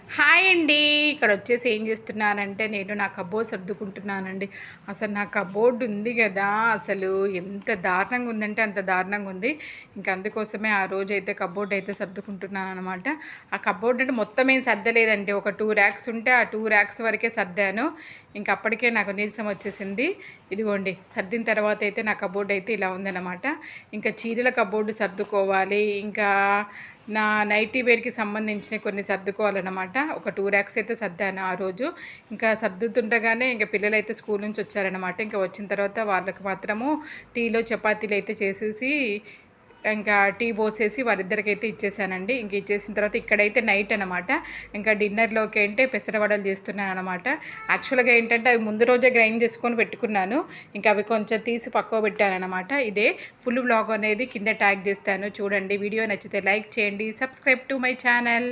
Hi అండి. ఇక్కడొచ్చేసి ఏం జేస్తున్నానంటే, నేను నా కబోర్డ్ సర్దుకుంటున్నానండి. అసలు నా కబోర్డ్ ఉంది గదా! అసలు ఎంత దారుణంగుందంటే అంత దారుణంగుంది. ఇంక అందుకోసమే ఆ రోజైతే కబోర్డ్ అయితే సర్దుకుంటున్నాననమాట. ఆ కబోర్డ్ అంటే మొత్తం ఏం సర్దలేదండి. ఒక 2 ర్యాక్స్ ఉంటే ఆ 2 ర్యాక్స్ వరకే సర్దాను. ఇంక అప్పటికే నాకు నీరసం వచ్చేసింది. ఇదిగోండి సర్దిన తర్వాతయితే నా కబోర్డ్ అయితే ఇలా ఉందనమాట. ఇంకా చీరల కబోర్డ్ సర్దుకోవాలి. ఇంకా నా నైటీ వేర్‌కి సంబంధించినవి కొన్ని సర్దుకోవాలనమాట. ఒక 2 ర్యాక్స్ అయితే సర్దాను ఆ రోజు. ఇంకా సర్దుతుండగానే ఇంక పిల్లలైతే స్కూల్ నుంచి వచ్చారనమాట. ఇంక వచ్చిన తర్వాత వాళ్ళకి మాత్రము టీలో చపాతీలైతే చేసేసి, ఇంకా టీ పోసేసి వాళ్ళిద్దరికైతే ఇచ్చేసానండి. ఇంక ఇచ్చేసిన తర్వాత ఇక్కడైతే నైట్ అనమాట. ఇంకా డిన్నర్‌లోకి అంటే పెసరవడలు చేస్తున్నాననమాట. యాక్చువల్‌గా ఏంటంటే అవి ముందు రోజే గ్రైండ్ చేసుకొని పెట్టుకున్నాను. ఇంకా అవి కొంచెం తీసి పక్కకు పెట్టాననమాట. ఇదే ఫుల్ వ్లాగ్ అనేది కింద ట్యాగ్ చేస్తాను చూడండి. వీడియో నచ్చితే లైక్ చేయండి. Subscribe to my channel.